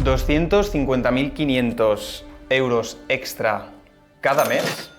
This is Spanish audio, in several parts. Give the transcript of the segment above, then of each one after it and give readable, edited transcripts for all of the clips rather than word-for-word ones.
250.500 euros extra cada mes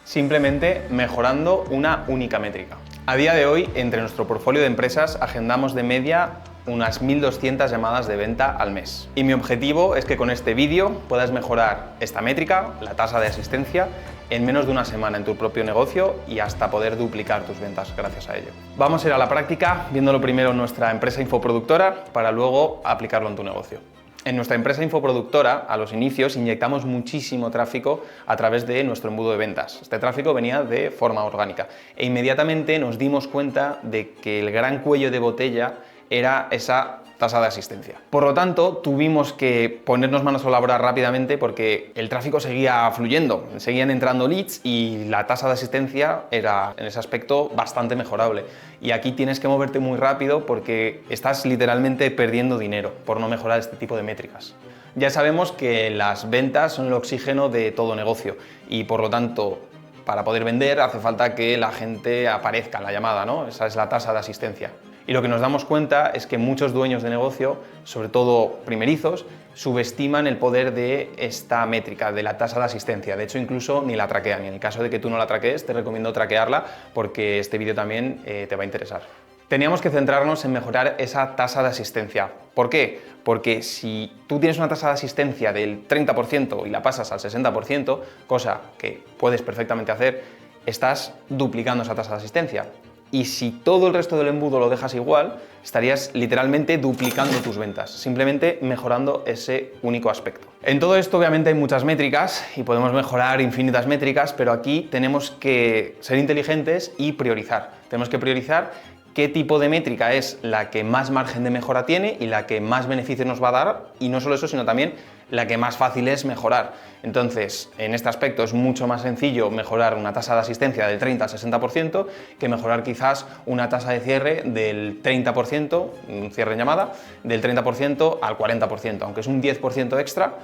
simplemente mejorando una única métrica. A día de hoy, entre nuestro portfolio de empresas, agendamos de media unas 1.200 llamadas de venta al mes. Y mi objetivo es que con este vídeo puedas mejorar esta métrica, la tasa de asistencia, en menos de una semana en tu propio negocio y hasta poder duplicar tus ventas gracias a ello. Vamos a ir a la práctica viéndolo primero en nuestra empresa infoproductora para luego aplicarlo en tu negocio. En nuestra empresa infoproductora, a los inicios, inyectamos muchísimo tráfico a través de nuestro embudo de ventas. Este tráfico venía de forma orgánica e inmediatamente nos dimos cuenta de que el gran cuello de botella era esa tasa de asistencia. Por lo tanto, tuvimos que ponernos manos a la obra rápidamente porque el tráfico seguía fluyendo, seguían entrando leads y la tasa de asistencia era en ese aspecto bastante mejorable. Y aquí tienes que moverte muy rápido porque estás literalmente perdiendo dinero por no mejorar este tipo de métricas. Ya sabemos que las ventas son el oxígeno de todo negocio y por lo tanto, para poder vender hace falta que la gente aparezca en la llamada, ¿no? Esa es la tasa de asistencia. Y lo que nos damos cuenta es que muchos dueños de negocio, sobre todo primerizos, subestiman el poder de esta métrica, de la tasa de asistencia. De hecho, incluso ni la traquean. Y en el caso de que tú no la traquees, te recomiendo traquearla porque este vídeo también te va a interesar. Teníamos que centrarnos en mejorar esa tasa de asistencia. ¿Por qué? Porque si tú tienes una tasa de asistencia del 30% y la pasas al 60%, cosa que puedes perfectamente hacer, estás duplicando esa tasa de asistencia. Y si todo el resto del embudo lo dejas igual, estarías literalmente duplicando tus ventas, simplemente mejorando ese único aspecto. En todo esto obviamente hay muchas métricas y podemos mejorar infinitas métricas, pero aquí tenemos que ser inteligentes y priorizar. Tenemos que priorizar qué tipo de métrica es la que más margen de mejora tiene y la que más beneficios nos va a dar, y no solo eso, sino también la que más fácil es mejorar. Entonces, en este aspecto es mucho más sencillo mejorar una tasa de asistencia del 30 al 60% que mejorar quizás una tasa de cierre del 30%, un cierre en llamada, del 30% al 40%, aunque es un 10% extra,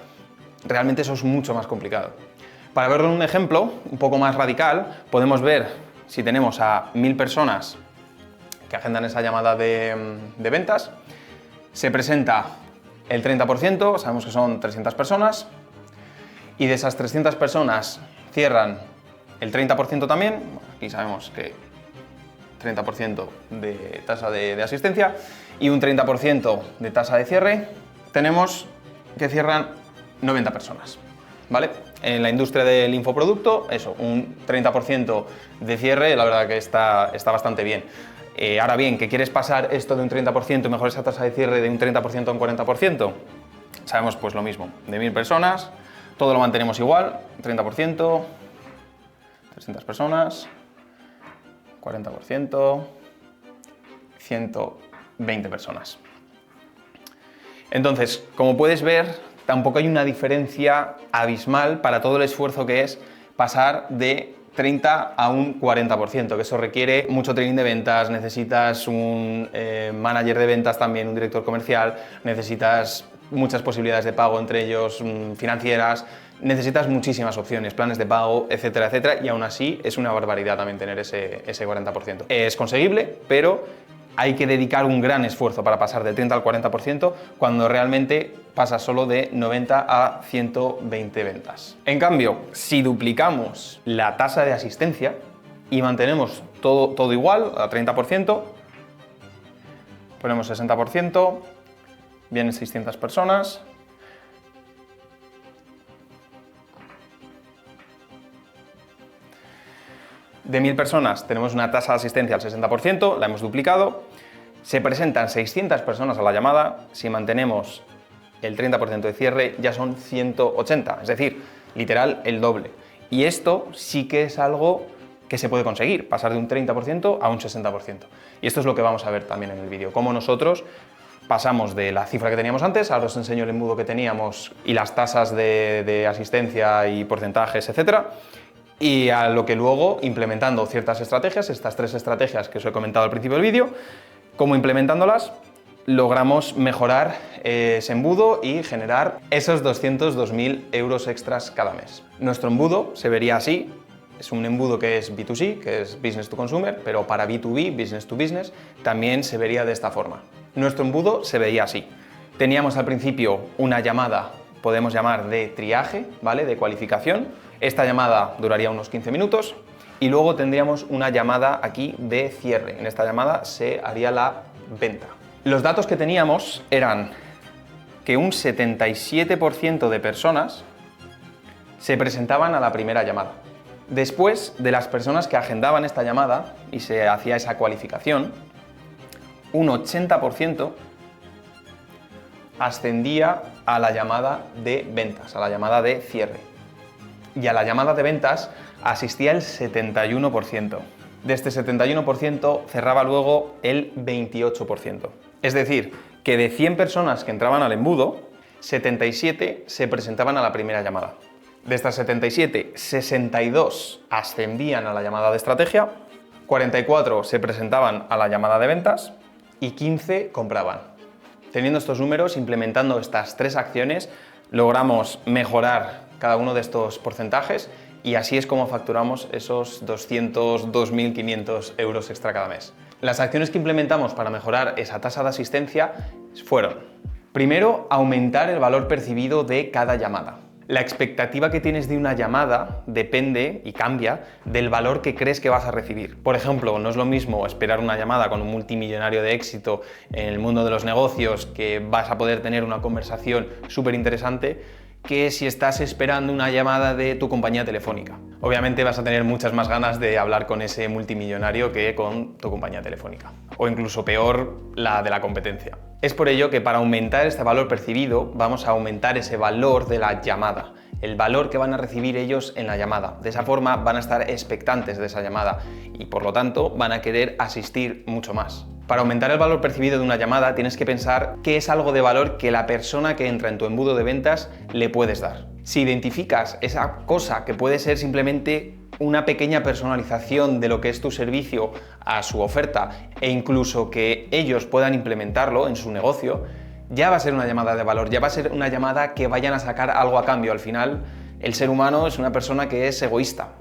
realmente eso es mucho más complicado. Para verlo en un ejemplo un poco más radical, podemos ver si tenemos a 1.000 personas que agendan esa llamada de ventas, se presenta el 30%, sabemos que son 300 personas, y de esas 300 personas cierran el 30% también, aquí sabemos que 30% de tasa de asistencia y un 30% de tasa de cierre, tenemos que cierran 90 personas, ¿vale? En la industria del infoproducto, eso, un 30% de cierre, la verdad que está bastante bien. Ahora bien, ¿que quieres pasar esto de un 30% y mejorar esa tasa de cierre de un 30% a un 40%? Sabemos pues lo mismo, de 1.000 personas, todo lo mantenemos igual, 30%, 300 personas, 40%, 120 personas. Entonces, como puedes ver, tampoco hay una diferencia abismal para todo el esfuerzo que es pasar de 30 a un 40%, que eso requiere mucho training de ventas, necesitas un manager de ventas también, un director comercial, necesitas muchas posibilidades de pago, entre ellos financieras, necesitas muchísimas opciones, planes de pago, etcétera, etcétera, y aún así es una barbaridad también tener ese 40%. Es conseguible, pero hay que dedicar un gran esfuerzo para pasar del 30 al 40% cuando realmente pasa solo de 90 a 120 ventas. En cambio, si duplicamos la tasa de asistencia y mantenemos todo igual, a 30%, ponemos 60%, vienen 600 personas, de 1.000 personas tenemos una tasa de asistencia al 60%, la hemos duplicado, se presentan 600 personas a la llamada, si mantenemos el 30% de cierre ya son 180, es decir, literal el doble. Y esto sí que es algo que se puede conseguir, pasar de un 30% a un 60%. Y esto es lo que vamos a ver también en el vídeo, cómo nosotros pasamos de la cifra que teníamos antes, ahora os enseño el embudo que teníamos y las tasas de asistencia y porcentajes, etcétera, y a lo que luego, implementando ciertas estrategias, estas 3 estrategias que os he comentado al principio del vídeo, cómo implementándolas logramos mejorar ese embudo y generar esos 202.000 euros extras cada mes. Nuestro embudo se vería así, es un embudo que es B2C, que es Business to Consumer, pero para B2B, Business to Business, también se vería de esta forma. Nuestro embudo se veía así. Teníamos al principio una llamada, podemos llamar de triaje, ¿vale? De cualificación. Esta llamada duraría unos 15 minutos y luego tendríamos una llamada aquí de cierre. En esta llamada se haría la venta. Los datos que teníamos eran que un 77% de personas se presentaban a la primera llamada. Después de las personas que agendaban esta llamada y se hacía esa cualificación, un 80% ascendía a la llamada de ventas, a la llamada de cierre. Y a la llamada de ventas asistía el 71%. De este 71% cerraba luego el 28%. Es decir, que de 100 personas que entraban al embudo, 77 se presentaban a la primera llamada. De estas 77, 62 ascendían a la llamada de estrategia, 44 se presentaban a la llamada de ventas y 15 compraban. Teniendo estos números, implementando estas 3 acciones, logramos mejorar cada uno de estos porcentajes y así es como facturamos esos 2.500 euros extra cada mes. Las acciones que implementamos para mejorar esa tasa de asistencia fueron: primero, aumentar el valor percibido de cada llamada. La expectativa que tienes de una llamada depende y cambia del valor que crees que vas a recibir. Por ejemplo, no es lo mismo esperar una llamada con un multimillonario de éxito en el mundo de los negocios, que vas a poder tener una conversación súper interesante, que si estás esperando una llamada de tu compañía telefónica. Obviamente vas a tener muchas más ganas de hablar con ese multimillonario que con tu compañía telefónica. O incluso peor, la de la competencia. Es por ello que para aumentar este valor percibido vamos a aumentar ese valor de la llamada, el valor que van a recibir ellos en la llamada. De esa forma van a estar expectantes de esa llamada y por lo tanto van a querer asistir mucho más. Para aumentar el valor percibido de una llamada tienes que pensar qué es algo de valor que la persona que entra en tu embudo de ventas le puedes dar. Si identificas esa cosa que puede ser simplemente una pequeña personalización de lo que es tu servicio a su oferta e incluso que ellos puedan implementarlo en su negocio, ya va a ser una llamada de valor, ya va a ser una llamada que vayan a sacar algo a cambio. Al final, el ser humano es una persona que es egoísta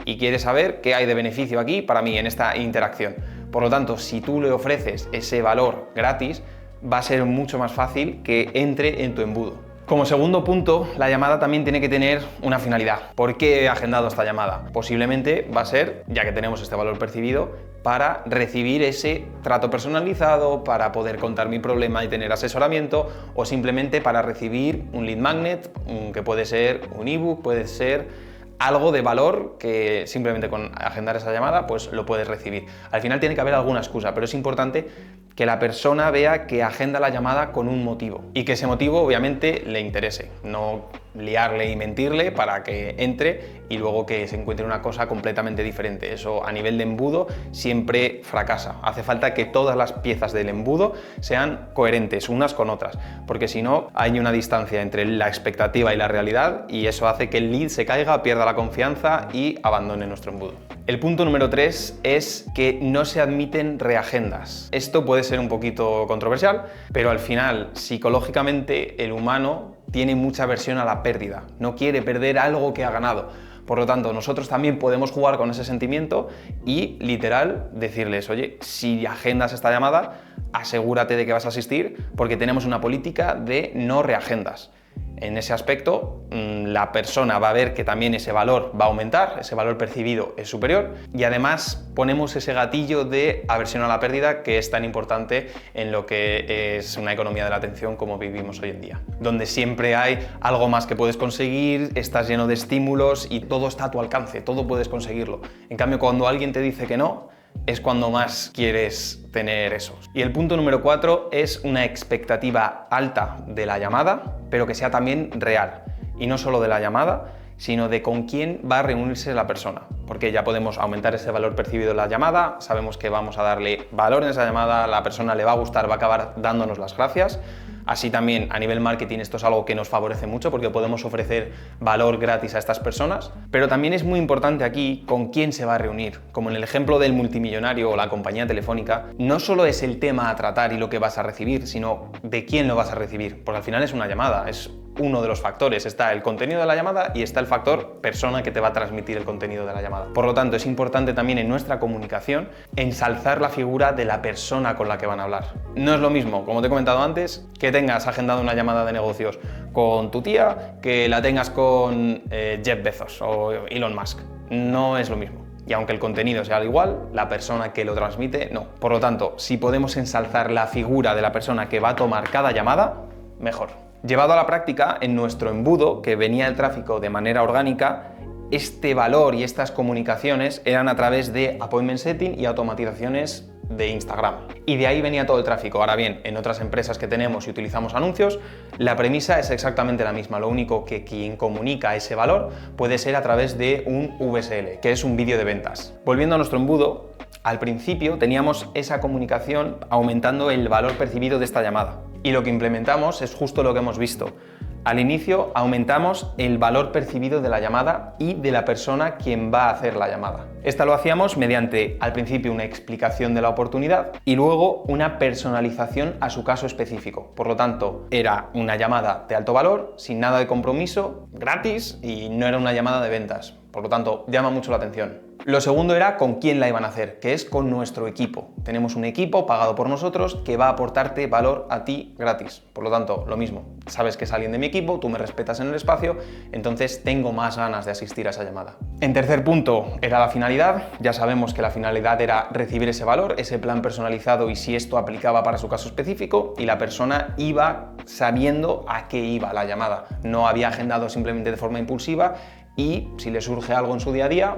y quiere saber qué hay de beneficio aquí para mí en esta interacción. Por lo tanto, si tú le ofreces ese valor gratis, va a ser mucho más fácil que entre en tu embudo. Como segundo punto, la llamada también tiene que tener una finalidad. ¿Por qué he agendado esta llamada? Posiblemente va a ser, ya que tenemos este valor percibido, para recibir ese trato personalizado, para poder contar mi problema y tener asesoramiento, o simplemente para recibir un lead magnet, que puede ser un ebook, puede ser algo de valor que simplemente con agendar esa llamada pues lo puedes recibir. Al final tiene que haber alguna excusa, pero es importante que la persona vea que agenda la llamada con un motivo y que ese motivo obviamente le interese, no liarle y mentirle para que entre y luego que se encuentre una cosa completamente diferente. Eso a nivel de embudo siempre fracasa. Hace falta que todas las piezas del embudo sean coherentes unas con otras, porque si no hay una distancia entre la expectativa y la realidad y eso hace que el lead se caiga, pierda la confianza y abandone nuestro embudo. El punto número 3 es que no se admiten reagendas. Esto puede ser un poquito controversial, pero al final psicológicamente el humano tiene mucha aversión a la pérdida, no quiere perder algo que ha ganado. Por lo tanto, nosotros también podemos jugar con ese sentimiento y literal decirles: oye, si agendas esta llamada, asegúrate de que vas a asistir porque tenemos una política de no reagendas. En ese aspecto, la persona va a ver que también ese valor va a aumentar, ese valor percibido es superior y además ponemos ese gatillo de aversión a la pérdida que es tan importante en lo que es una economía de la atención como vivimos hoy en día, donde siempre hay algo más que puedes conseguir, estás lleno de estímulos y todo está a tu alcance, todo puedes conseguirlo. En cambio, cuando alguien te dice que no, es cuando más quieres tener eso. Y el punto número 4 es una expectativa alta de la llamada, pero que sea también real. Y no solo de la llamada, sino de con quién va a reunirse la persona. Porque ya podemos aumentar ese valor percibido en la llamada, sabemos que vamos a darle valor en esa llamada, la persona le va a gustar, va a acabar dándonos las gracias. Así también a nivel marketing esto es algo que nos favorece mucho porque podemos ofrecer valor gratis a estas personas, pero también es muy importante aquí con quién se va a reunir. Como en el ejemplo del multimillonario o la compañía telefónica, no solo es el tema a tratar y lo que vas a recibir, sino de quién lo vas a recibir, porque al final es una llamada, es uno de los factores. Está el contenido de la llamada y está el factor persona que te va a transmitir el contenido de la llamada. Por lo tanto, es importante también en nuestra comunicación ensalzar la figura de la persona con la que van a hablar. No es lo mismo, como te he comentado antes, que tengas agendado una llamada de negocios con tu tía que la tengas con Jeff Bezos o Elon Musk. No es lo mismo. Y aunque el contenido sea igual, la persona que lo transmite no. Por lo tanto, si podemos ensalzar la figura de la persona que va a tomar cada llamada, mejor. Llevado a la práctica, en nuestro embudo, que venía el tráfico de manera orgánica, este valor y estas comunicaciones eran a través de appointment setting y automatizaciones de Instagram. Y de ahí venía todo el tráfico. Ahora bien, en otras empresas que tenemos y utilizamos anuncios, la premisa es exactamente la misma. Lo único que quien comunica ese valor puede ser a través de un VSL, que es un vídeo de ventas. Volviendo a nuestro embudo, al principio teníamos esa comunicación aumentando el valor percibido de esta llamada. Y lo que implementamos es justo lo que hemos visto. Al inicio aumentamos el valor percibido de la llamada y de la persona quien va a hacer la llamada. Esta lo hacíamos mediante, al principio, una explicación de la oportunidad y luego una personalización a su caso específico. Por lo tanto, era una llamada de alto valor, sin nada de compromiso, gratis y no era una llamada de ventas. Por lo tanto, llama mucho la atención. Lo segundo era con quién la iban a hacer, que es con nuestro equipo. Tenemos un equipo pagado por nosotros que va a aportarte valor a ti gratis. Por lo tanto, lo mismo. Sabes que es alguien de mi equipo, tú me respetas en el espacio, entonces tengo más ganas de asistir a esa llamada. En tercer punto era la finalidad. Ya sabemos que la finalidad era recibir ese valor, ese plan personalizado y si esto aplicaba para su caso específico y la persona iba sabiendo a qué iba la llamada. No había agendado simplemente de forma impulsiva y si le surge algo en su día a día,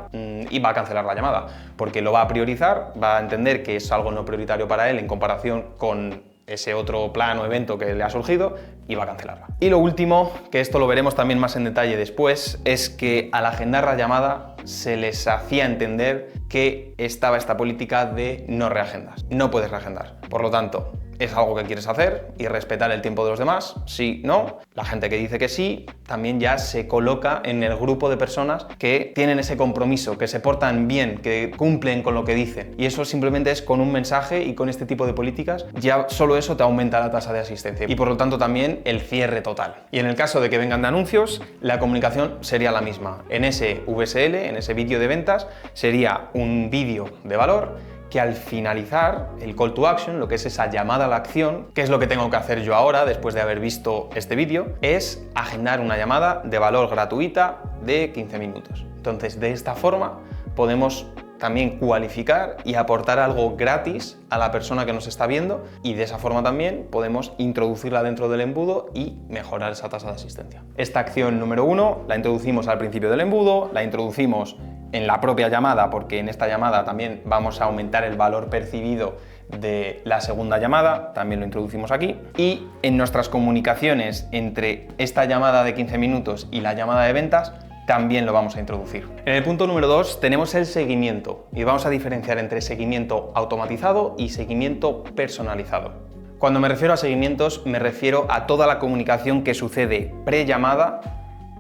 iba a cancelar la llamada, porque lo va a priorizar, va a entender que es algo no prioritario para él en comparación con ese otro plan o evento que le ha surgido y va a cancelarla. Y lo último, que esto lo veremos también más en detalle después, es que al agendar la llamada se les hacía entender que estaba esta política de no reagendas. No puedes reagendar. Por lo tanto, es algo que quieres hacer y respetar el tiempo de los demás, sí, no. La gente que dice que sí también ya se coloca en el grupo de personas que tienen ese compromiso, que se portan bien, que cumplen con lo que dicen. Y eso simplemente es con un mensaje y con este tipo de políticas, ya solo eso te aumenta la tasa de asistencia y por lo tanto también el cierre total. Y en el caso de que vengan de anuncios, la comunicación sería la misma. En ese VSL, en ese vídeo de ventas, sería un vídeo de valor que al finalizar el call to action, lo que es esa llamada a la acción, que es lo que tengo que hacer yo ahora después de haber visto este vídeo, es agendar una llamada de valor gratuita de 15 minutos. Entonces, de esta forma podemos también cualificar y aportar algo gratis a la persona que nos está viendo y de esa forma también podemos introducirla dentro del embudo y mejorar esa tasa de asistencia. Esta acción número 1 la introducimos al principio del embudo, la introducimos en la propia llamada porque en esta llamada también vamos a aumentar el valor percibido de la segunda llamada, también lo introducimos aquí, y en nuestras comunicaciones entre esta llamada de 15 minutos y la llamada de ventas también lo vamos a introducir. En el punto número 2 tenemos el seguimiento y vamos a diferenciar entre seguimiento automatizado y seguimiento personalizado. Cuando me refiero a seguimientos me refiero a toda la comunicación que sucede pre-llamada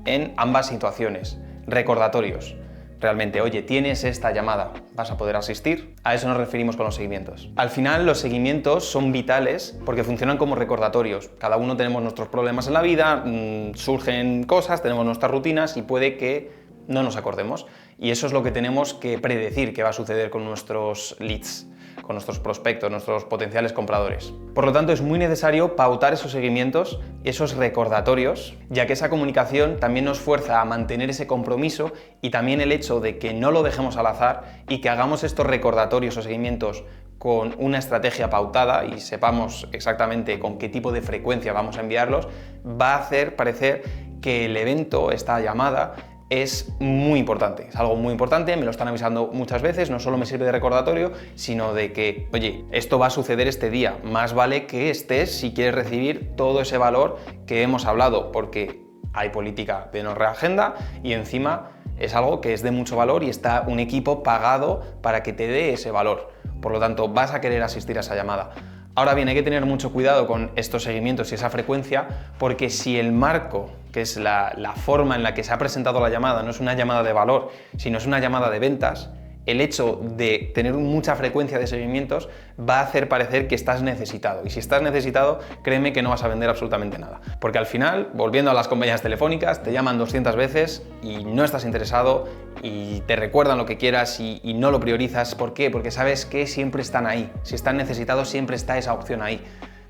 en ambas situaciones, recordatorios. Realmente, oye, tienes esta llamada, ¿vas a poder asistir? A eso nos referimos con los seguimientos. Al final, los seguimientos son vitales porque funcionan como recordatorios. Cada uno tenemos nuestros problemas en la vida, surgen cosas, tenemos nuestras rutinas y puede que no nos acordemos. Y eso es lo que tenemos que predecir que va a suceder con nuestros leads, con nuestros prospectos, nuestros potenciales compradores. Por lo tanto, es muy necesario pautar esos seguimientos, esos recordatorios, ya que esa comunicación también nos fuerza a mantener ese compromiso y también el hecho de que no lo dejemos al azar y que hagamos estos recordatorios o seguimientos con una estrategia pautada y sepamos exactamente con qué tipo de frecuencia vamos a enviarlos, va a hacer parecer que el evento, esta llamada, es muy importante, es algo muy importante, me lo están avisando muchas veces, no solo me sirve de recordatorio, sino de que, oye, esto va a suceder este día, más vale que estés si quieres recibir todo ese valor que hemos hablado, porque hay política de no reagenda y encima es algo que es de mucho valor y está un equipo pagado para que te dé ese valor, por lo tanto vas a querer asistir a esa llamada. Ahora bien, hay que tener mucho cuidado con estos seguimientos y esa frecuencia, porque si el marco, que es la forma en la que se ha presentado la llamada, no es una llamada de valor, sino es una llamada de ventas, el hecho de tener mucha frecuencia de seguimientos va a hacer parecer que estás necesitado. Y si estás necesitado, créeme que no vas a vender absolutamente nada. Porque al final, volviendo a las compañías telefónicas, te llaman 200 veces y no estás interesado y te recuerdan lo que quieras y no lo priorizas. ¿Por qué? Porque sabes que siempre están ahí. Si están necesitados, siempre está esa opción ahí.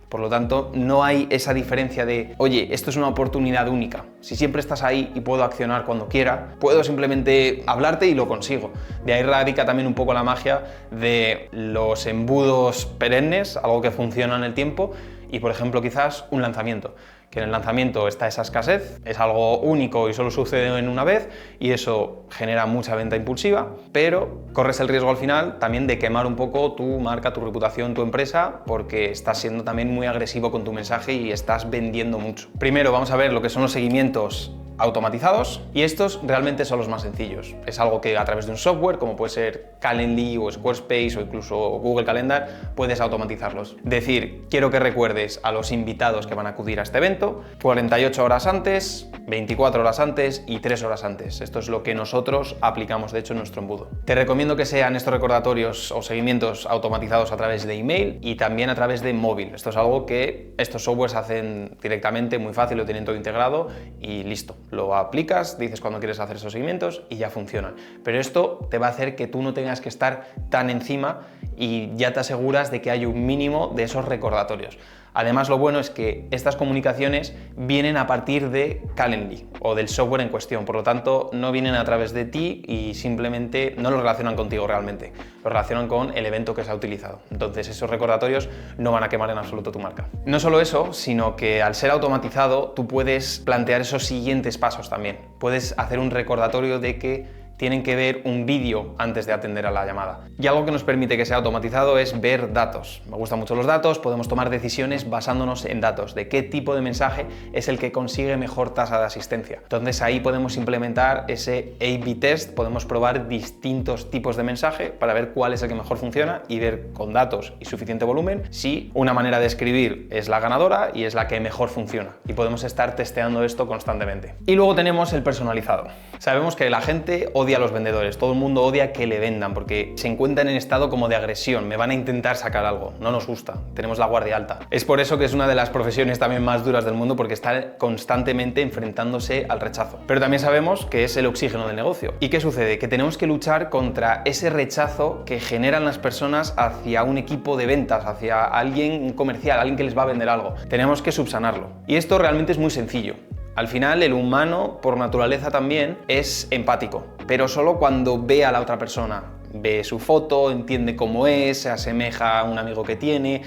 Por lo tanto, no hay esa diferencia de, oye, esto es una oportunidad única. Si siempre estás ahí y puedo accionar cuando quiera, puedo simplemente hablarte y lo consigo. De ahí radica también un poco la magia de los embudos perennes, algo que funciona en el tiempo, y por ejemplo quizás un lanzamiento. Que en el lanzamiento está esa escasez, es algo único y solo sucede en una vez y eso genera mucha venta impulsiva, pero corres el riesgo al final también de quemar un poco tu marca, tu reputación, tu empresa, porque estás siendo también muy agresivo con tu mensaje y estás vendiendo mucho. Primero vamos a ver lo que son los seguimientos automatizados y estos realmente son los más sencillos. Es algo que a través de un software como puede ser Calendly o Squarespace o incluso Google Calendar puedes automatizarlos. Decir, quiero que recuerdes a los invitados que van a acudir a este evento 48 horas antes, 24 horas antes y 3 horas antes. Esto es lo que nosotros aplicamos de hecho en nuestro embudo. Te recomiendo que sean estos recordatorios o seguimientos automatizados a través de email y también a través de móvil. Esto es algo que estos softwares hacen directamente, muy fácil, lo tienen todo integrado y listo. Lo aplicas, dices cuando quieres hacer esos seguimientos y ya funcionan. Pero esto te va a hacer que tú no tengas que estar tan encima y ya te aseguras de que hay un mínimo de esos recordatorios. Además, lo bueno es que estas comunicaciones vienen a partir de Calendly o del software en cuestión, por lo tanto no vienen a través de ti y simplemente no lo relacionan contigo realmente, lo relacionan con el evento que se ha utilizado. Entonces esos recordatorios no van a quemar en absoluto tu marca. No solo eso, sino que al ser automatizado tú puedes plantear esos siguientes pasos también. Puedes hacer un recordatorio de que tienen que ver un vídeo antes de atender a la llamada. Y algo que nos permite que sea automatizado es ver datos. Me gustan mucho los datos, podemos tomar decisiones basándonos en datos, de qué tipo de mensaje es el que consigue mejor tasa de asistencia. Entonces ahí podemos implementar ese A/B test, podemos probar distintos tipos de mensaje para ver cuál es el que mejor funciona y ver con datos y suficiente volumen si una manera de escribir es la ganadora y es la que mejor funciona. Y podemos estar testeando esto constantemente. Y luego tenemos el personalizado. Sabemos que la gente odia a los vendedores, todo el mundo odia que le vendan porque se encuentran en estado como de agresión, me van a intentar sacar algo, no nos gusta, tenemos la guardia alta. Es por eso que es una de las profesiones también más duras del mundo porque está constantemente enfrentándose al rechazo. Pero también sabemos que es el oxígeno del negocio. ¿Y qué sucede? Que tenemos que luchar contra ese rechazo que generan las personas hacia un equipo de ventas, hacia alguien comercial, alguien que les va a vender algo. Tenemos que subsanarlo. Y esto realmente es muy sencillo. Al final, el humano, por naturaleza también, es empático, pero solo cuando ve a la otra persona. Ve su foto, entiende cómo es, se asemeja a un amigo que tiene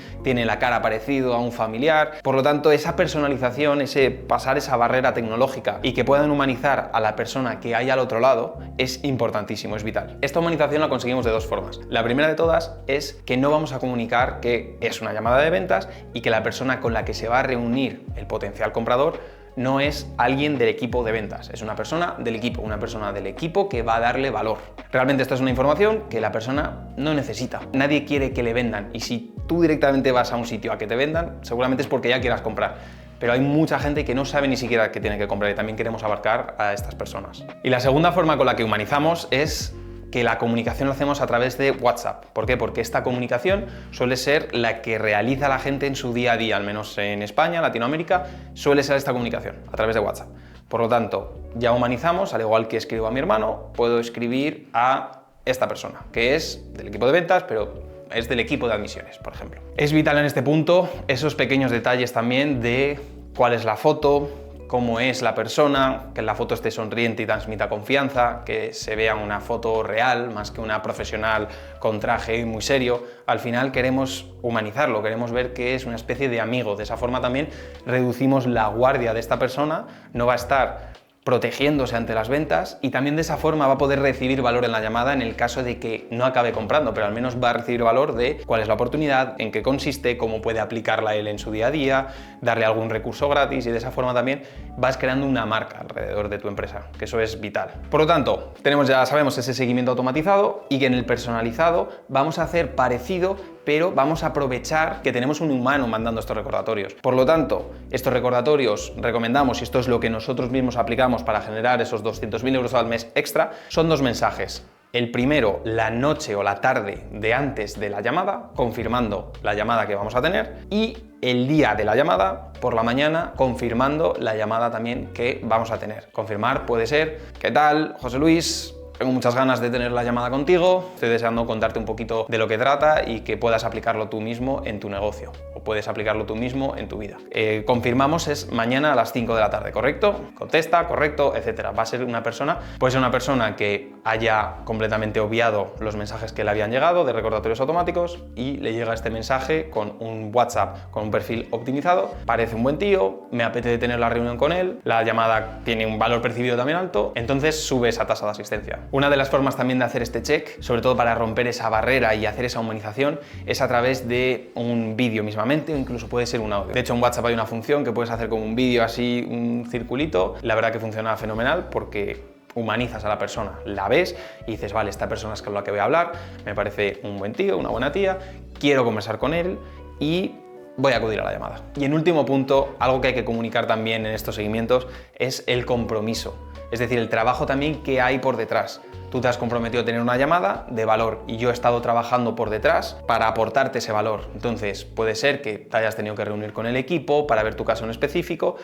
la cara parecido a un familiar. Por lo tanto, esa personalización, ese pasar esa barrera tecnológica y que puedan humanizar a la persona que hay al otro lado es importantísimo, es vital. Esta humanización la conseguimos de dos formas. La primera de todas es que no vamos a comunicar que es una llamada de ventas y que la persona con la que se va a reunir el potencial comprador no es alguien del equipo de ventas, es una persona del equipo que va a darle valor. Realmente esta es una información que la persona no necesita. Nadie quiere que le vendan y si tú directamente vas a un sitio a que te vendan, seguramente es porque ya quieras comprar. Pero hay mucha gente que no sabe ni siquiera que tiene que comprar y también queremos abarcar a estas personas. Y la segunda forma con la que humanizamos es que la comunicación la hacemos a través de WhatsApp. ¿Por qué? Porque esta comunicación suele ser la que realiza la gente en su día a día, al menos en España, Latinoamérica, suele ser esta comunicación a través de WhatsApp. Por lo tanto, ya humanizamos, al igual que escribo a mi hermano, puedo escribir a esta persona, que es del equipo de ventas, pero es del equipo de admisiones, por ejemplo. Es vital en este punto esos pequeños detalles también de cuál es la foto, cómo es la persona, que la foto esté sonriente y transmita confianza, que se vea una foto real más que una profesional con traje muy serio. Al final queremos humanizarlo, queremos ver que es una especie de amigo. De esa forma también reducimos la guardia de esta persona, no va a estar protegiéndose ante las ventas y también de esa forma va a poder recibir valor en la llamada en el caso de que no acabe comprando, pero al menos va a recibir valor de cuál es la oportunidad, en qué consiste, cómo puede aplicarla él en su día a día, darle algún recurso gratis y de esa forma también vas creando una marca alrededor de tu empresa, que eso es vital. Por lo tanto, ya sabemos ese seguimiento automatizado y que en el personalizado vamos a hacer parecido, pero vamos a aprovechar que tenemos un humano mandando estos recordatorios. Por lo tanto, estos recordatorios recomendamos, y esto es lo que nosotros mismos aplicamos para generar esos 200.000 euros al mes extra, son dos mensajes. El primero, la noche o la tarde de antes de la llamada, confirmando la llamada que vamos a tener, y el día de la llamada, por la mañana, confirmando la llamada también que vamos a tener. Confirmar puede ser: ¿qué tal, José Luis? Tengo muchas ganas de tener la llamada contigo, estoy deseando contarte un poquito de lo que trata y que puedas aplicarlo tú mismo en tu negocio, o puedes aplicarlo tú mismo en tu vida. Confirmamos, es mañana a las 5 de la tarde, ¿correcto? Contesta, correcto, etcétera. Va a ser una persona, puede ser una persona que haya completamente obviado los mensajes que le habían llegado de recordatorios automáticos y le llega este mensaje con un WhatsApp, con un perfil optimizado. Parece un buen tío, me apetece tener la reunión con él, la llamada tiene un valor percibido también alto, entonces sube esa tasa de asistencia. Una de las formas también de hacer este check, sobre todo para romper esa barrera y hacer esa humanización, es a través de un vídeo mismamente, o incluso puede ser un audio. De hecho, en WhatsApp hay una función que puedes hacer como un vídeo así, un circulito. La verdad que funciona fenomenal porque humanizas a la persona, la ves y dices, vale, esta persona es con la que voy a hablar, me parece un buen tío, una buena tía, quiero conversar con él y voy a acudir a la llamada. Y en último punto, algo que hay que comunicar también en estos seguimientos es el compromiso. Es decir, el trabajo también que hay por detrás. Tú te has comprometido a tener una llamada de valor y yo he estado trabajando por detrás para aportarte ese valor. Entonces, puede ser que te hayas tenido que reunir con el equipo para ver tu caso en específico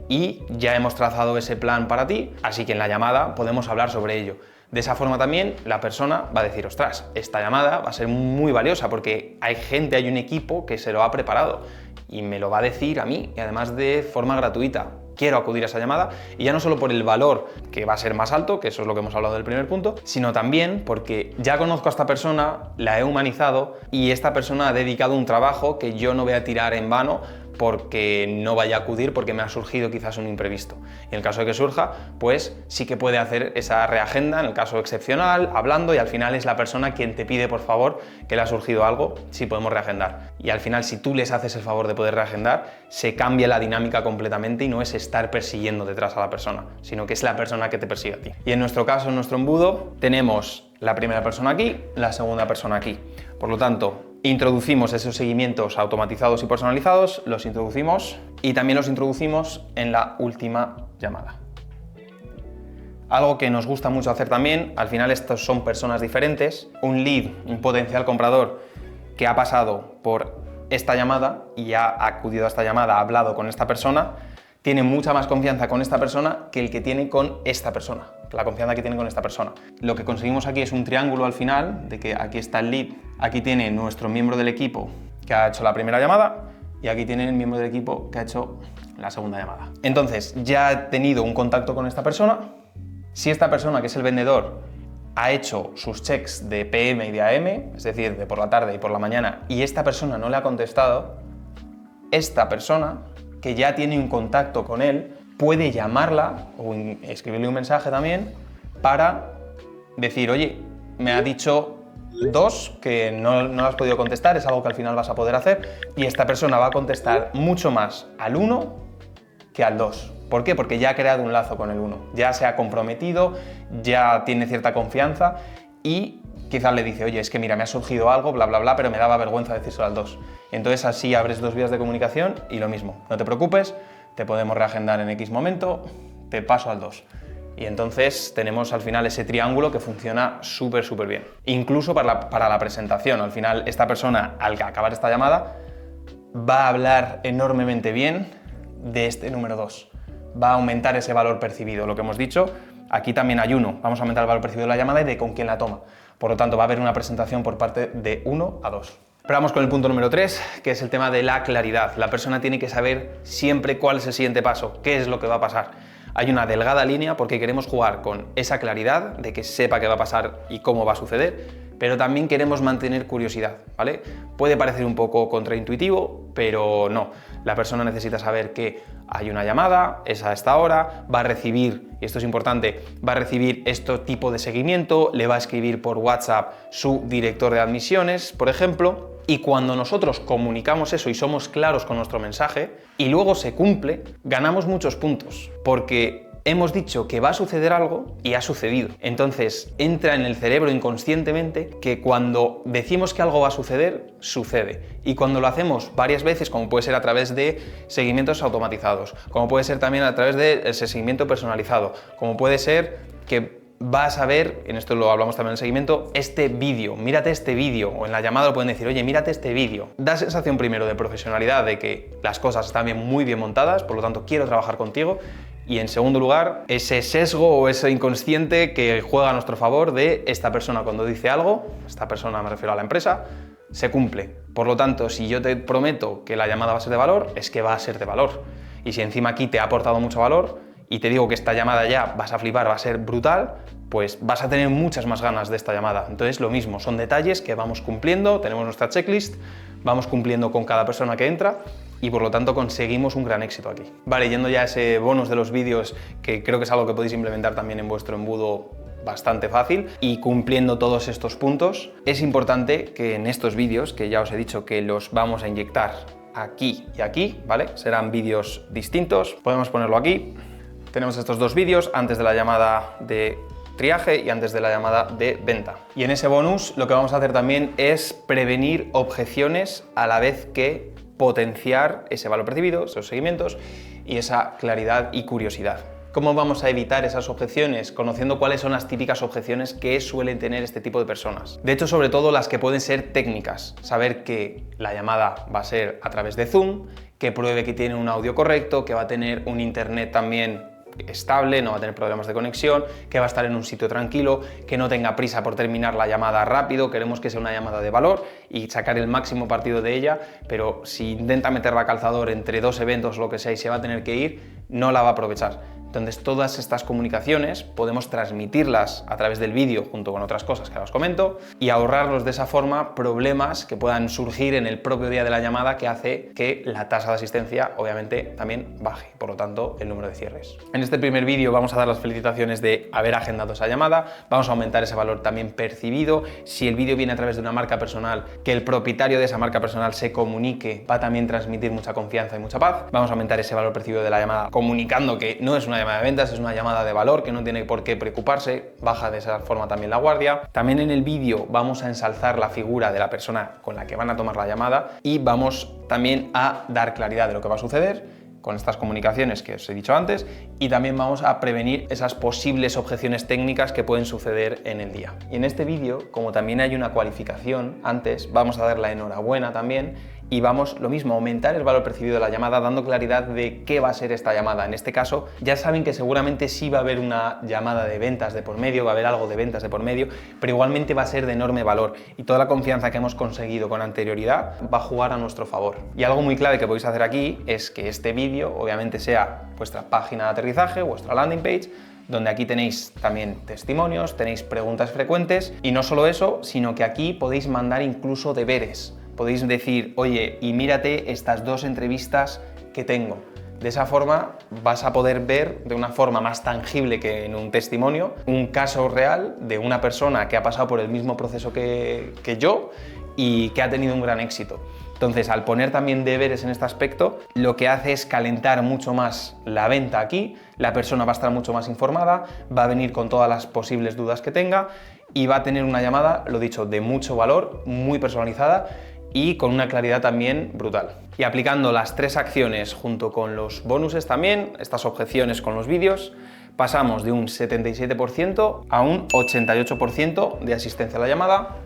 y ya hemos trazado ese plan para ti, así que en la llamada podemos hablar sobre ello. De esa forma también la persona va a decir, ostras, esta llamada va a ser muy valiosa porque hay gente, hay un equipo que se lo ha preparado y me lo va a decir a mí y además de forma gratuita. Quiero acudir a esa llamada y ya no solo por el valor que va a ser más alto, que eso es lo que hemos hablado del primer punto, sino también porque ya conozco a esta persona, la he humanizado y esta persona ha dedicado un trabajo que yo no voy a tirar en vano porque no vaya a acudir porque me ha surgido quizás un imprevisto. Y en el caso de que surja, pues sí que puede hacer esa reagenda en el caso excepcional, hablando, y al final es la persona quien te pide por favor que le ha surgido algo, si podemos reagendar. Y al final, si tú les haces el favor de poder reagendar, se cambia la dinámica completamente y no es estar persiguiendo detrás a la persona, sino que es la persona que te persigue a ti. Y en nuestro caso, en nuestro embudo, tenemos la primera persona aquí, la segunda persona aquí. Por lo tanto, introducimos esos seguimientos automatizados y personalizados, los introducimos y también los introducimos en la última llamada. Algo que nos gusta mucho hacer también, al final estos son personas diferentes, un lead, un potencial comprador que ha pasado por esta llamada y ha acudido a esta llamada, ha hablado con esta persona, tiene mucha más confianza con esta persona que el que tiene con esta persona, la confianza que tiene con esta persona. Lo que conseguimos aquí es un triángulo al final, de que aquí está el lead, aquí tiene nuestro miembro del equipo que ha hecho la primera llamada y aquí tiene el miembro del equipo que ha hecho la segunda llamada. Entonces, ya he tenido un contacto con esta persona. Si esta persona, que es el vendedor, ha hecho sus checks de PM y de AM, es decir, de por la tarde y por la mañana, y esta persona no le ha contestado, esta persona, que ya tiene un contacto con él, puede llamarla o escribirle un mensaje también para decir, oye, me ha dicho 2 que no has podido contestar, es algo que al final vas a poder hacer, y esta persona va a contestar mucho más al 1 que al 2. ¿Por qué? Porque ya ha creado un lazo con el 1, ya se ha comprometido, ya tiene cierta confianza y quizás le dice, oye, es que mira, me ha surgido algo, bla, bla, bla, pero me daba vergüenza decírselo al 2. Y entonces así abres 2 vías de comunicación y lo mismo, no te preocupes, te podemos reagendar en X momento, te paso al 2. Y entonces tenemos al final ese triángulo que funciona súper bien. Incluso para la presentación, al final esta persona, al acabar esta llamada, va a hablar enormemente bien de este número 2. Va a aumentar ese valor percibido, lo que hemos dicho. Aquí también hay 1, vamos a aumentar el valor percibido de la llamada y de con quién la toma. Por lo tanto, va a haber una presentación por parte de 1 a 2. Pero vamos con el punto número 3, que es el tema de la claridad. La persona tiene que saber siempre cuál es el siguiente paso, qué es lo que va a pasar. Hay una delgada línea porque queremos jugar con esa claridad de que sepa qué va a pasar y cómo va a suceder, pero también queremos mantener curiosidad, ¿vale? Puede parecer un poco contraintuitivo, pero no. La persona necesita saber que hay una llamada, es a esta hora, va a recibir, y esto es importante, va a recibir este tipo de seguimiento, le va a escribir por WhatsApp su director de admisiones, por ejemplo, y cuando nosotros comunicamos eso y somos claros con nuestro mensaje, y luego se cumple, ganamos muchos puntos, porque hemos dicho que va a suceder algo y ha sucedido. Entonces entra en el cerebro inconscientemente que cuando decimos que algo va a suceder, sucede. Y cuando lo hacemos varias veces, como puede ser a través de seguimientos automatizados, como puede ser también a través de ese seguimiento personalizado, como puede ser que vas a ver, en esto lo hablamos también en el seguimiento, este vídeo, mírate este vídeo, o en la llamada lo pueden decir, oye, mírate este vídeo. Da sensación primero de profesionalidad, de que las cosas están muy bien montadas, por lo tanto quiero trabajar contigo. Y en segundo lugar, ese sesgo o ese inconsciente que juega a nuestro favor de esta persona cuando dice algo, esta persona me refiero a la empresa, se cumple. Por lo tanto, si yo te prometo que la llamada va a ser de valor, es que va a ser de valor. Y si encima aquí te ha aportado mucho valor y te digo que esta llamada ya vas a flipar, va a ser brutal, pues vas a tener muchas más ganas de esta llamada. Entonces lo mismo, son detalles que vamos cumpliendo, tenemos nuestra checklist, vamos cumpliendo con cada persona que entra y por lo tanto conseguimos un gran éxito aquí. Vale, yendo ya a ese bonus de los vídeos, que creo que es algo que podéis implementar también en vuestro embudo bastante fácil y cumpliendo todos estos puntos, es importante que en estos vídeos, que ya os he dicho que los vamos a inyectar aquí y aquí, ¿vale? Serán vídeos distintos, podemos ponerlo aquí. Tenemos estos dos vídeos antes de la llamada de triaje y antes de la llamada de venta. Y en ese bonus lo que vamos a hacer también es prevenir objeciones a la vez que potenciar ese valor percibido, esos seguimientos y esa claridad y curiosidad. ¿Cómo vamos a evitar esas objeciones? Conociendo cuáles son las típicas objeciones que suelen tener este tipo de personas. De hecho, sobre todo las que pueden ser técnicas. Saber que la llamada va a ser a través de Zoom, que pruebe que tiene un audio correcto, que va a tener un internet también estable, no va a tener problemas de conexión, que va a estar en un sitio tranquilo, que no tenga prisa por terminar la llamada rápido, queremos que sea una llamada de valor y sacar el máximo partido de ella, pero si intenta meterla a calzador entre dos eventos o lo que sea y se va a tener que ir, no la va a aprovechar. Entonces todas estas comunicaciones podemos transmitirlas a través del vídeo junto con otras cosas que ahora os comento y ahorrarnos de esa forma problemas que puedan surgir en el propio día de la llamada que hace que la tasa de asistencia obviamente también baje, por lo tanto el número de cierres. En este primer vídeo vamos a dar las felicitaciones de haber agendado esa llamada, vamos a aumentar ese valor también percibido. Si el vídeo viene a través de una marca personal, que el propietario de esa marca personal se comunique, va a también transmitir mucha confianza y mucha paz. Vamos a aumentar ese valor percibido de la llamada comunicando que no es una llamada de ventas, es una llamada de valor, que no tiene por qué preocuparse, baja de esa forma también la guardia. También en el vídeo vamos a ensalzar la figura de la persona con la que van a tomar la llamada y vamos también a dar claridad de lo que va a suceder con estas comunicaciones que os he dicho antes y también vamos a prevenir esas posibles objeciones técnicas que pueden suceder en el día. Y en este vídeo, como también hay una cualificación antes, vamos a dar la enhorabuena también y vamos, lo mismo, aumentar el valor percibido de la llamada dando claridad de qué va a ser esta llamada. En este caso, ya saben que seguramente sí va a haber una llamada de ventas de por medio, va a haber algo de ventas de por medio, pero igualmente va a ser de enorme valor y toda la confianza que hemos conseguido con anterioridad va a jugar a nuestro favor. Y algo muy clave que podéis hacer aquí es que este vídeo obviamente sea vuestra página de aterrizaje, vuestra landing page, donde aquí tenéis también testimonios, tenéis preguntas frecuentes y no solo eso, sino que aquí podéis mandar incluso deberes. Podéis decir, oye, y mírate estas dos entrevistas que tengo. De esa forma vas a poder ver de una forma más tangible que en un testimonio un caso real de una persona que ha pasado por el mismo proceso que yo y que ha tenido un gran éxito. Entonces, al poner también deberes en este aspecto, lo que hace es calentar mucho más la venta aquí, la persona va a estar mucho más informada, va a venir con todas las posibles dudas que tenga y va a tener una llamada, lo dicho, de mucho valor, muy personalizada y con una claridad también brutal. Y aplicando las tres acciones junto con los bonuses también, estas objeciones con los vídeos, pasamos de un 77% a un 88% de asistencia a la llamada.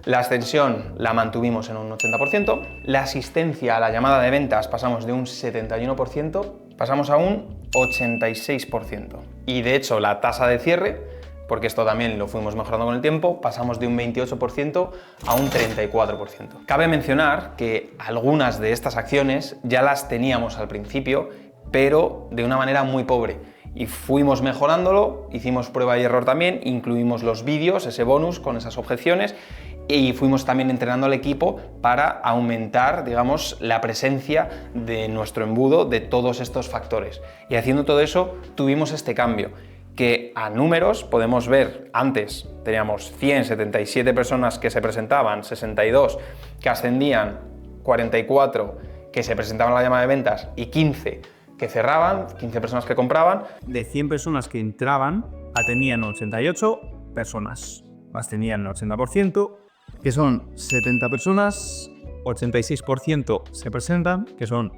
La extensión la mantuvimos en un 80%. La asistencia a la llamada de ventas pasamos de un 71%, pasamos a un 86%. Y de hecho la tasa de cierre, porque esto también lo fuimos mejorando con el tiempo, pasamos de un 28% a un 34%. Cabe mencionar que algunas de estas acciones ya las teníamos al principio, pero de una manera muy pobre. Y fuimos mejorándolo, hicimos prueba y error también, incluimos los vídeos, ese bonus con esas objeciones, y fuimos también entrenando al equipo para aumentar, digamos, la presencia de nuestro embudo de todos estos factores. Y haciendo todo eso, tuvimos este cambio, que a números podemos ver, antes teníamos 177 personas que se presentaban, 62 que ascendían, 44 que se presentaban a la llamada de ventas y 15 que cerraban, 15 personas que compraban. De 100 personas que entraban, atendían 88 personas. Ascendían el 80%, que son 70 personas, 86% se presentan, que son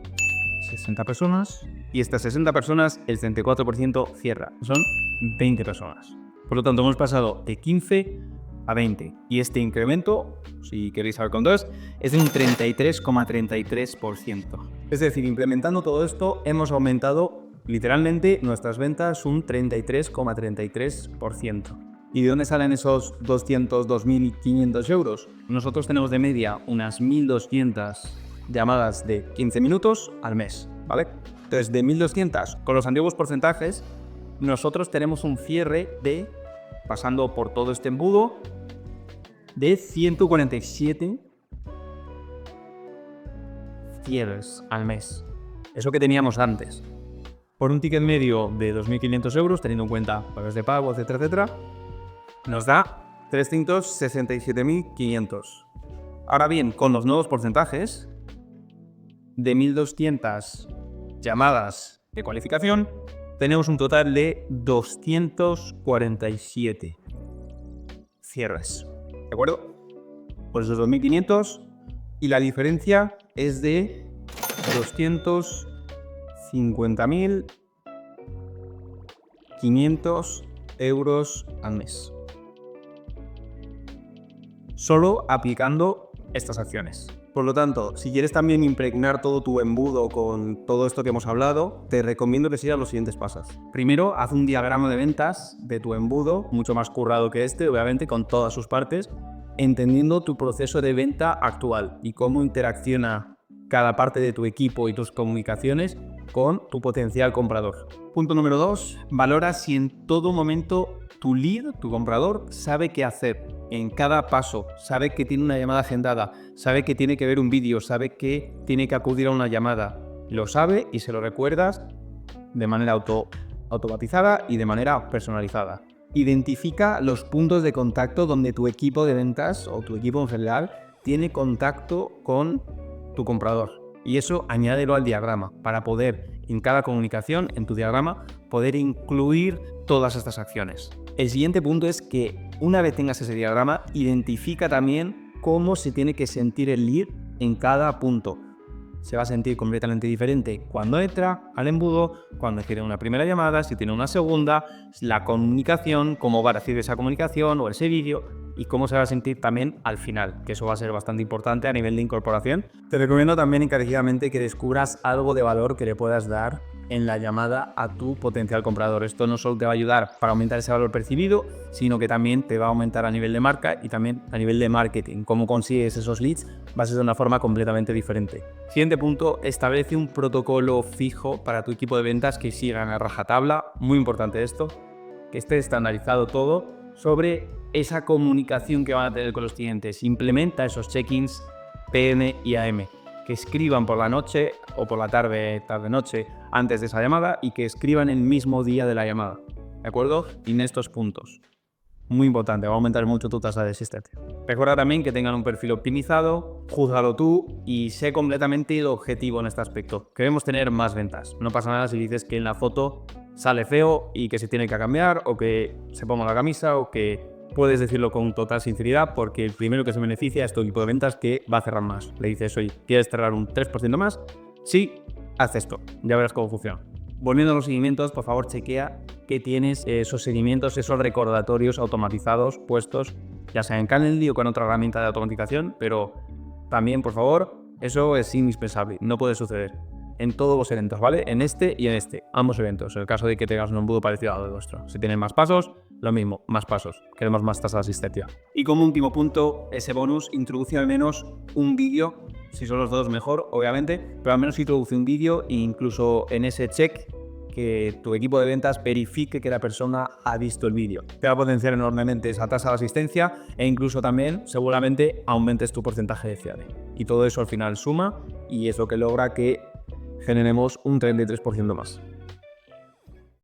60 personas, y estas 60 personas, el 34% cierra, son 20 personas. Por lo tanto, hemos pasado de 15 a 20. Y este incremento, si queréis saber cuánto es de un 33,33%. Es decir, implementando todo esto, hemos aumentado literalmente nuestras ventas un 33,33%. ¿Y de dónde salen esos 2.500 euros? Nosotros tenemos de media unas 1.200 llamadas de 15 minutos al mes, ¿vale? Entonces, de 1.200, con los antiguos porcentajes, nosotros tenemos un cierre de, pasando por todo este embudo, de 147 cierres al mes. Eso que teníamos antes. Por un ticket medio de 2.500 euros, teniendo en cuenta pagas de pago, etcétera, etcétera, nos da 367.500. Ahora bien, con los nuevos porcentajes, de 1.200 llamadas de cualificación, tenemos un total de 247 cierres. ¿De acuerdo? Pues esos 2.500 y la diferencia es de 250.500 euros al mes. Solo aplicando estas acciones. Por lo tanto, si quieres también impregnar todo tu embudo con todo esto que hemos hablado, te recomiendo que sigas los siguientes pasos. Primero, haz un diagrama de ventas de tu embudo, mucho más currado que este, obviamente, con todas sus partes, entendiendo tu proceso de venta actual y cómo interacciona cada parte de tu equipo y tus comunicaciones con tu potencial comprador. Punto número 2, valora si en todo momento tu lead, tu comprador, sabe qué hacer en cada paso, sabe que tiene una llamada agendada, sabe que tiene que ver un vídeo, sabe que tiene que acudir a una llamada. Lo sabe y se lo recuerdas de manera automatizada y de manera personalizada. Identifica los puntos de contacto donde tu equipo de ventas o tu equipo en general tiene contacto con tu comprador. Y eso añádelo al diagrama para poder, en cada comunicación, en tu diagrama, poder incluir todas estas acciones. El siguiente punto es que una vez tengas ese diagrama, identifica también cómo se tiene que sentir el lead en cada punto. Se va a sentir completamente diferente cuando entra al embudo, cuando tiene una primera llamada, si tiene una segunda, la comunicación, cómo va a recibir esa comunicación o ese vídeo y cómo se va a sentir también al final, que eso va a ser bastante importante a nivel de incorporación. Te recomiendo también encarecidamente que descubras algo de valor que le puedas dar en la llamada a tu potencial comprador. Esto no solo te va a ayudar para aumentar ese valor percibido, sino que también te va a aumentar a nivel de marca y también a nivel de marketing. Cómo consigues esos leads va a ser de una forma completamente diferente. Siguiente punto, establece un protocolo fijo para tu equipo de ventas que sigan a rajatabla. Muy importante esto, que esté estandarizado todo sobre esa comunicación que van a tener con los clientes. Implementa esos check-ins PM y AM. Que escriban por la noche o por la tarde-noche antes de esa llamada y que escriban el mismo día de la llamada. ¿De acuerdo? Y en estos puntos. Muy importante, va a aumentar mucho tu tasa de asistencia. Recuerda también que tengan un perfil optimizado, júzgalo tú y sé completamente objetivo en este aspecto. Queremos tener más ventas. No pasa nada si dices que en la foto sale feo y que se tiene que cambiar o que se ponga la camisa o que... Puedes decirlo con total sinceridad porque el primero que se beneficia es tu equipo de ventas que va a cerrar más. Le dices, oye, ¿quieres cerrar un 3% más? Sí, haz esto. Ya verás cómo funciona. Volviendo a los seguimientos, por favor, chequea que tienes esos seguimientos, esos recordatorios automatizados puestos, ya sea en Calendly o con otra herramienta de automatización, pero también, por favor, eso es indispensable. No puede suceder en todos los eventos, ¿vale? En este y en este, ambos eventos, en el caso de que tengas un embudo parecido al nuestro. Si tienen más pasos, lo mismo, más pasos, queremos más tasa de asistencia. Y como último punto, ese bonus, introduce al menos un vídeo, si son los dos mejor, obviamente, pero al menos introduce un vídeo e incluso en ese check que tu equipo de ventas verifique que la persona ha visto el vídeo. Te va a potenciar enormemente esa tasa de asistencia e incluso también seguramente aumentes tu porcentaje de cierre. Y todo eso al final suma y es lo que logra que generemos un 33% más.